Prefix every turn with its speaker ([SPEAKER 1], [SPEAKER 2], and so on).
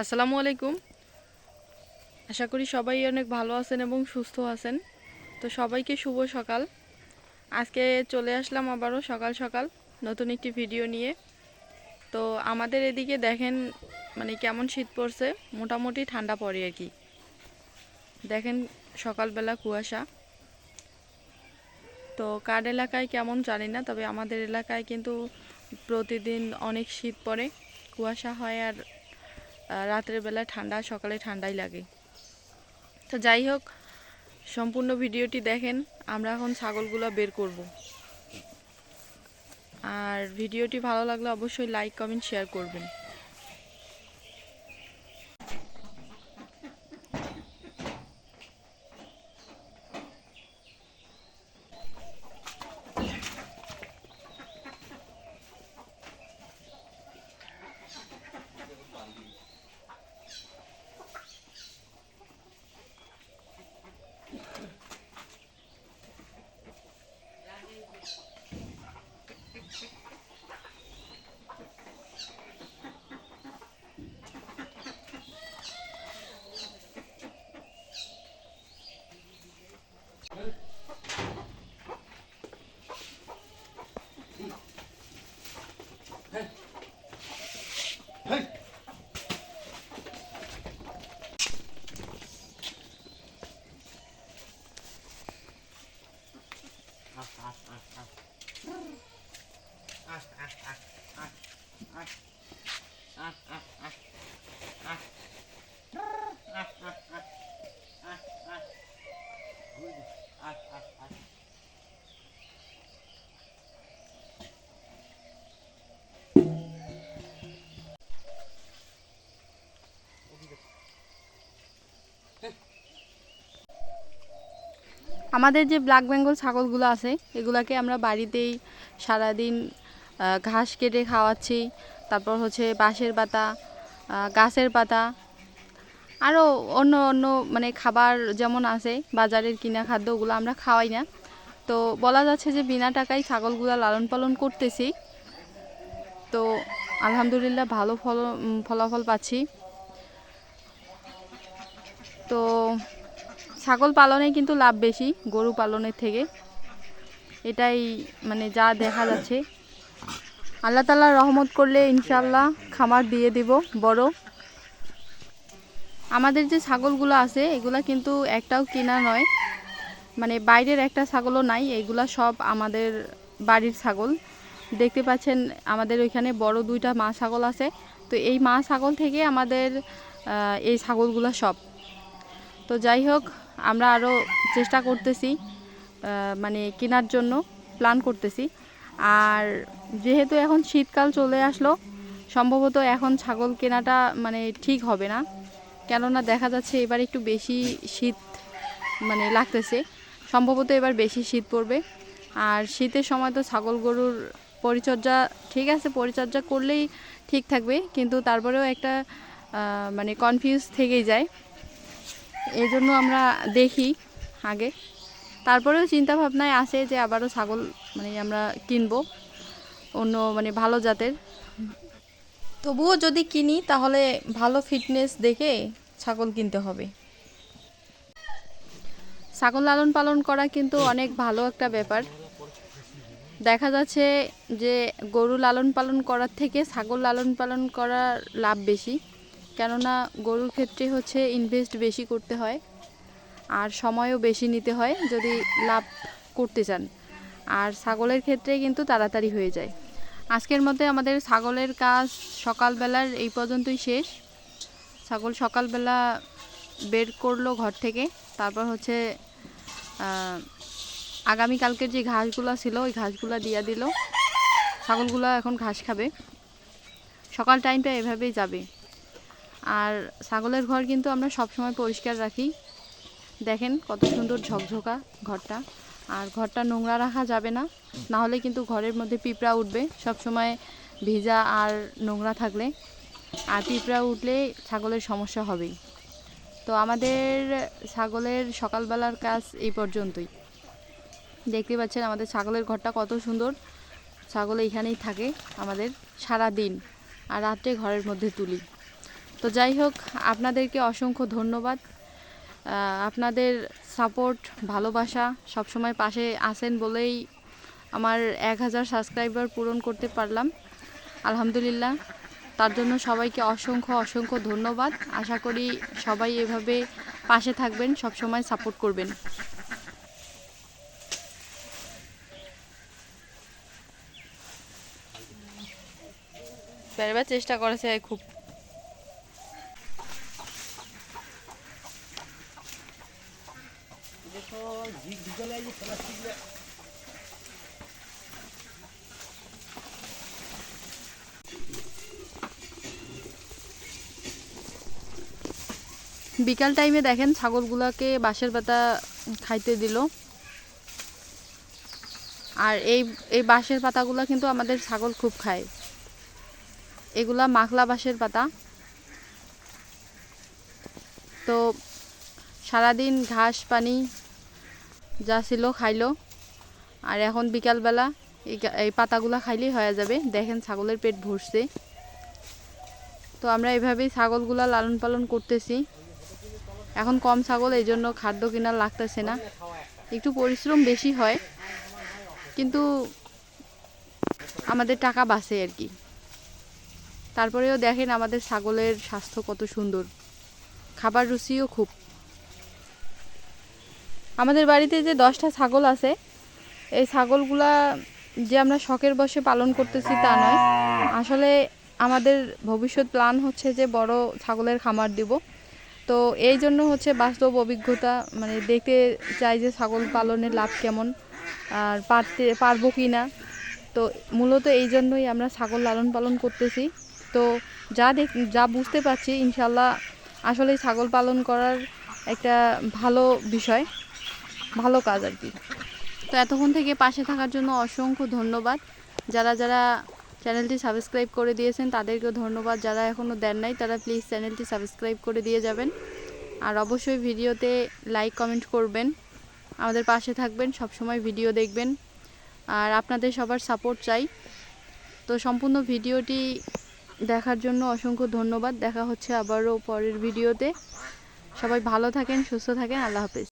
[SPEAKER 1] আসসালামু আলাইকুম। আশা করি সবাই অনেক ভালো আছেন এবং সুস্থ আছেন। তো সবাইকে শুভ সকাল। আজকে চলে আসলাম আবারও সকাল সকাল নতুন একটি ভিডিও নিয়ে। তো আমাদের এদিকে দেখেন মানে কেমন শীত পড়ছে, মোটামুটি ঠান্ডা পড়ে আর কি। দেখেন সকালবেলা কুয়াশা। তো কার এলাকায় কেমন জানি না, তবে আমাদের এলাকায় কিন্তু প্রতিদিন অনেক শীত পড়ে, কুয়াশা হয়, আর রাতের বেলা ঠান্ডা, সকালে ঠান্ডাই লাগে। তো যাই হোক, সম্পূর্ণ ভিডিওটি দেখেন। আমরা এখন ছাগলগুলো বের করব। আর ভিডিওটি ভালো লাগলে অবশ্যই লাইক কমেন্ট শেয়ার করবেন। আমাদের যে ব্ল্যাক বেঙ্গল ছাগলগুলো আছে, এগুলাকে আমরা বাড়িতেই সারাদিন ঘাস কেটে খাওয়াচ্ছি। তারপর হচ্ছে বাঁশের পাতা, গাছের পাতা, আরও অন্য অন্য মানে খাবার যেমন আছে বাজারের কিনা খাদ্য, ওগুলো আমরা খাওয়াই না। তো বলা যাচ্ছে যে বিনা টাকায় ছাগলগুলো লালন পালন করতেছি। তো আলহামদুলিল্লাহ ভালো ফলাফল পাচ্ছি। তো ছাগল পালনে কিন্তু লাভ বেশি গরু পালনের থেকে, এটাই মানে যা দেখা যাচ্ছে। আল্লাহ তাআলার রহমত করলে ইনশাআল্লাহ খামার দিয়ে দিব বড়। আমাদের যে ছাগলগুলো আছে এগুলা কিন্তু একটাও কেনা নয়, মানে বাইরের একটা ছাগলও নাই, এগুলা সব আমাদের বাড়ির ছাগল। দেখতে পাচ্ছেন আমাদের ওইখানে বড় দুইটা মা ছাগল আছে। তো এই মা ছাগল থেকে আমাদের এই ছাগলগুলো সব। তো যাই হোক, আমরা আরও চেষ্টা করতেছি, মানে কেনার জন্য প্ল্যান করতেছি। আর যেহেতু এখন শীতকাল চলে আসলো, সম্ভবত এখন ছাগল কেনাটা মানে ঠিক হবে না, কেননা দেখা যাচ্ছে এবার একটু বেশি শীত মানে লাগতেছে। সম্ভবত এবার বেশি শীত পড়বে। আর শীতের সময় তো ছাগল গরুর পরিচর্যা ঠিক আছে, পরিচর্যা করলেই ঠিক থাকবে, কিন্তু তারপরেও একটা মানে কনফিউজ থেকেই যায়। এই জন্য আমরা দেখি আগে, তারপরেও চিন্তা ভাবনায় আসে যে আবারও ছাগল মানে আমরা কিনবো অন্য মানে ভালো জাতের। তবুও যদি কিনি তাহলে ভালো ফিটনেস দেখে ছাগল কিনতে হবে। ছাগল লালন পালন করা কিন্তু অনেক ভালো একটা ব্যাপার। দেখা যাচ্ছে যে গরু লালন পালন করার থেকে ছাগল লালন পালন করার লাভ বেশি, কেননা গরুর ক্ষেত্রে হচ্ছে ইনভেস্ট বেশি করতে হয় আর সময়ও বেশি নিতে হয় যদি লাভ করতে চান। আর ছাগলের ক্ষেত্রে কিন্তু তাড়াতাড়ি হয়ে যায়। আজকের মধ্যে আমাদের ছাগলের কাজ সকালবেলার এই পর্যন্তই শেষ। ছাগল সকালবেলা বের করলো ঘর থেকে, তারপর হচ্ছে আগামীকালকের যে ঘাসগুলো ছিল ওই ঘাসগুলো দিয়ে দিল। ছাগলগুলো এখন ঘাস খাবে, সকাল টাইমটা এভাবেই যাবে। আর ছাগলের ঘর কিন্তু আমরা সবসময় পরিষ্কার রাখি। দেখেন কত সুন্দর ঝকঝকা ঘরটা। আর ঘরটা নোংরা রাখা যাবে না, না হলে কিন্তু ঘরের মধ্যে পিঁপড়া উঠবে সবসময় ভিজা আর নোংরা থাকলে। আর পিঁপড়া উঠলে ছাগলের সমস্যা হবেই। তো আমাদের ছাগলের সকালবেলার কাজ এই পর্যন্তই। দেখতে পাচ্ছেন আমাদের ছাগলের ঘরটা কত সুন্দর। ছাগল এইখানেই থাকে আমাদের সারা দিন, আর রাত্রে ঘরের মধ্যে তুলি। তো যাই হোক, আপনাদেরকে অসংখ্য ধন্যবাদ। আপনাদের সাপোর্ট, ভালোবাসা, সবসময় পাশে আছেন বলেই আমার 1000 সাবস্ক্রাইবার পূরণ করতে পারলাম, আলহামদুলিল্লাহ। তার জন্য সবাইকে অসংখ্য ধন্যবাদ। আশা করি সবাই এভাবে পাশে থাকবেন, সবসময় সাপোর্ট করবেন। বেরবার চেষ্টা করেছে খুব। বিকাল টাইমে দেখেন ছাগলগুলোকে বাঁশের পাতা খাইতে দিল। আর এই বাঁশের পাতাগুলো কিন্তু আমাদের ছাগল খুব খায়। এগুলা মাখলা বাঁশের পাতা। তো সারাদিন ঘাস পানি যা ছিল খাইলো, আর এখন বিকালবেলা এই পাতাগুলা খাইলেই হয়ে যাবে। দেখেন ছাগলের পেট ভরছে। তো আমরা এভাবেই ছাগলগুলা লালন পালন করতেছি। এখন কম ছাগল, এই জন্য খাদ্য কেনার লাগতেছে না, একটু পরিশ্রম বেশি হয়, কিন্তু আমাদের টাকা বাঁচে আর কি। তারপরেও দেখেন আমাদের ছাগলের স্বাস্থ্য কত সুন্দর, খাবার রুচিও খুব। আমাদের বাড়িতে যে 10টা ছাগল আছে, এই ছাগলগুলা যে আমরা শখের বশে পালন করতেছি তা নয়। আসলে আমাদের ভবিষ্যৎ প্ল্যান হচ্ছে যে বড় ছাগলের খামার দিব। তো এই জন্য হচ্ছে বাস্তব অভিজ্ঞতা, মানে দেখতে চাই যে ছাগল পালনের লাভ কেমন, আর পারবো কি না। তো মূলত এই জন্যই আমরা ছাগল লালন পালন করতেছি। তো যা বুঝতে পারছি, ইনশাল্লাহ আসলে ছাগল পালন করার একটা ভালো বিষয়, ভালো কাজ আর কি। তো এতক্ষণ থেকে পাশে থাকার জন্য অসংখ্য ধন্যবাদ। যারা চ্যানেলটি সাবস্ক্রাইব করে দিয়েছেন তাদেরকেও ধন্যবাদ। যারা এখনও দেন নাই তারা প্লিজ চ্যানেলটি সাবস্ক্রাইব করে দিয়ে যাবেন। আর অবশ্যই ভিডিওতে লাইক কমেন্ট করবেন, আমাদের পাশে থাকবেন, সবসময় ভিডিও দেখবেন। আর আপনাদের সবার সাপোর্ট চাই। তো সম্পূর্ণ ভিডিওটি দেখার জন্য অসংখ্য ধন্যবাদ। দেখা হচ্ছে আবারও পরের ভিডিওতে। সবাই ভালো থাকেন, সুস্থ থাকেন। আল্লাহ হাফেজ।